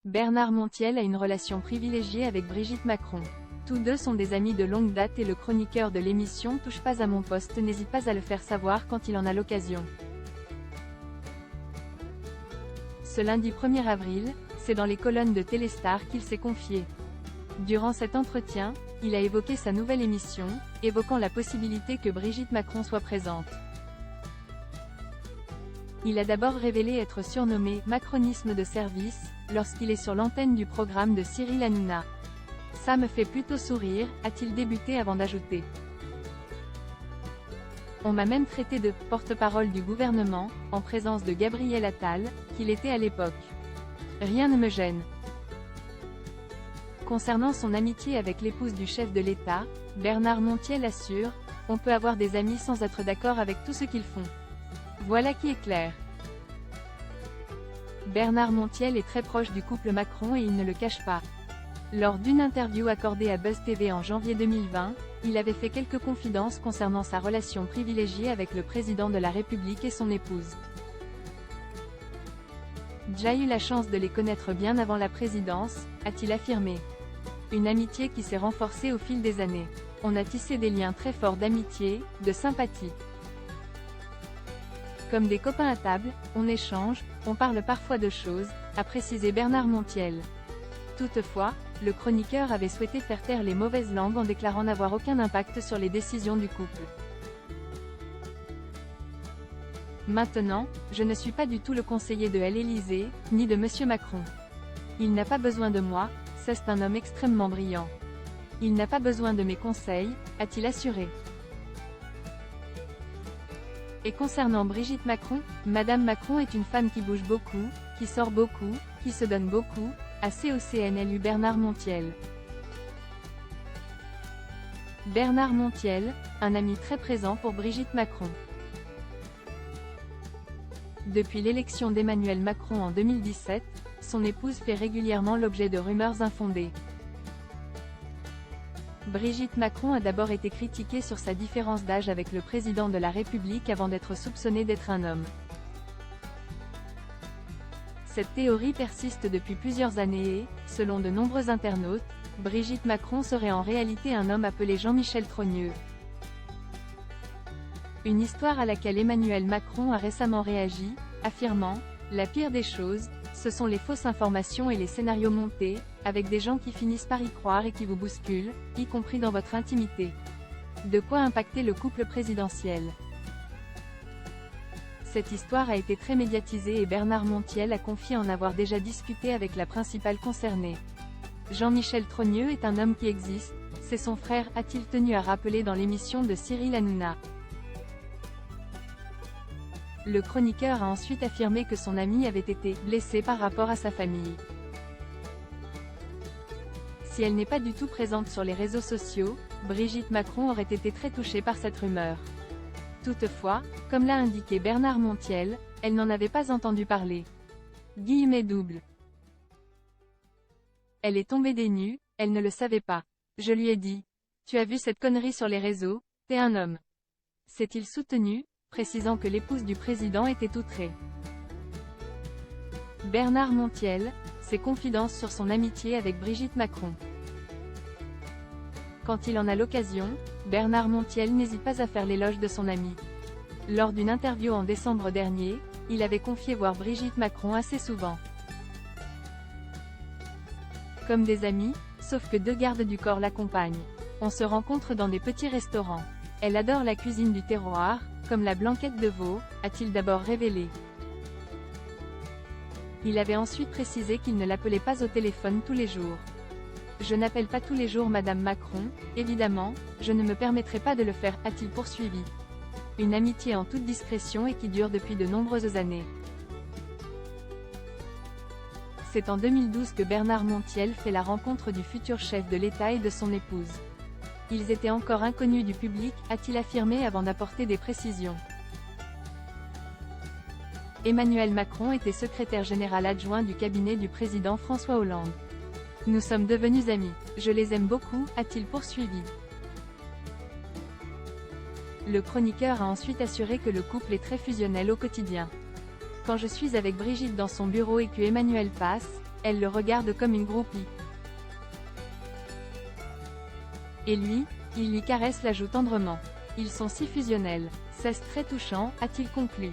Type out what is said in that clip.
Bernard Montiel a une relation privilégiée avec Brigitte Macron. Tous deux sont des amis de longue date et le chroniqueur de l'émission Touche pas à mon poste n'hésite pas à le faire savoir quand il en a l'occasion. Ce lundi 1er avril, c'est dans les colonnes de Téléstar qu'il s'est confié. Durant cet entretien, il a évoqué sa nouvelle émission, évoquant la possibilité que Brigitte Macron soit présente. Il a d'abord révélé être surnommé « macronisme de service » lorsqu'il est sur l'antenne du programme de Cyril Hanouna. « Ça me fait plutôt sourire », a-t-il débuté avant d'ajouter. On m'a même traité de « porte-parole du gouvernement », en présence de Gabriel Attal, qu'il était à l'époque. Rien ne me gêne. Concernant son amitié avec l'épouse du chef de l'État, Bernard Montiel assure « On peut avoir des amis sans être d'accord avec tout ce qu'ils font. Voilà qui est clair. » Bernard Montiel est très proche du couple Macron et il ne le cache pas. Lors d'une interview accordée à Buzz TV en janvier 2020, il avait fait quelques confidences concernant sa relation privilégiée avec le président de la République et son épouse. « J'ai eu la chance de les connaître bien avant la présidence », a-t-il affirmé. Une amitié qui s'est renforcée au fil des années. On a tissé des liens très forts d'amitié, de sympathie. Comme des copains à table, on échange, on parle parfois de choses, a précisé Bernard Montiel. Toutefois, le chroniqueur avait souhaité faire taire les mauvaises langues en déclarant n'avoir aucun impact sur les décisions du couple. Maintenant, je ne suis pas du tout le conseiller de l'Élysée, ni de Monsieur Macron. Il n'a pas besoin de moi, c'est un homme extrêmement brillant. Il n'a pas besoin de mes conseils, a-t-il assuré. Et concernant Brigitte Macron, Madame Macron est une femme qui bouge beaucoup, qui sort beaucoup, qui se donne beaucoup, a COCNLU Bernard Montiel. Bernard Montiel, un ami très présent pour Brigitte Macron. Depuis l'élection d'Emmanuel Macron en 2017, son épouse fait régulièrement l'objet de rumeurs infondées. Brigitte Macron a d'abord été critiquée sur sa différence d'âge avec le président de la République avant d'être soupçonnée d'être un homme. Cette théorie persiste depuis plusieurs années et, selon de nombreux internautes, Brigitte Macron serait en réalité un homme appelé Jean-Michel Trogneux. Une histoire à laquelle Emmanuel Macron a récemment réagi, affirmant « La pire des choses, ce sont les fausses informations et les scénarios montés, avec des gens qui finissent par y croire et qui vous bousculent, y compris dans votre intimité. » De quoi impacter le couple présidentiel. Cette histoire a été très médiatisée et Bernard Montiel a confié en avoir déjà discuté avec la principale concernée. Jean-Michel Trogneux est un homme qui existe, c'est son frère, a-t-il tenu à rappeler dans l'émission de Cyril Hanouna. Le chroniqueur a ensuite affirmé que son ami avait été « blessé par rapport à sa famille ». Si elle n'est pas du tout présente sur les réseaux sociaux, Brigitte Macron aurait été très touchée par cette rumeur. Toutefois, comme l'a indiqué Bernard Montiel, elle n'en avait pas entendu parler. Guillemets double. Elle est tombée des nues, elle ne le savait pas. Je lui ai dit. Tu as vu cette connerie sur les réseaux, t'es un homme. S'est-il soutenu, précisant que l'épouse du président était outrée. Bernard Montiel, ses confidences sur son amitié avec Brigitte Macron. Quand il en a l'occasion, Bernard Montiel n'hésite pas à faire l'éloge de son ami. Lors d'une interview en décembre dernier, il avait confié voir Brigitte Macron assez souvent. Comme des amis, sauf que 2 gardes du corps l'accompagnent. On se rencontre dans des petits restaurants. Elle adore la cuisine du terroir, comme la blanquette de veau, a-t-il d'abord révélé. Il avait ensuite précisé qu'il ne l'appelait pas au téléphone tous les jours. Je n'appelle pas tous les jours Madame Macron, évidemment, je ne me permettrai pas de le faire, a-t-il poursuivi. Une amitié en toute discrétion et qui dure depuis de nombreuses années. C'est en 2012 que Bernard Montiel fait la rencontre du futur chef de l'État et de son épouse. Ils étaient encore inconnus du public, a-t-il affirmé avant d'apporter des précisions. Emmanuel Macron était secrétaire général adjoint du cabinet du président François Hollande. Nous sommes devenus amis. Je les aime beaucoup, a-t-il poursuivi. Le chroniqueur a ensuite assuré que le couple est très fusionnel au quotidien. Quand je suis avec Brigitte dans son bureau et que Emmanuel passe, Elle le regarde comme une groupie. Et lui, il lui caresse la joue tendrement. Ils sont si fusionnels. C'est très touchant, a-t-il conclu.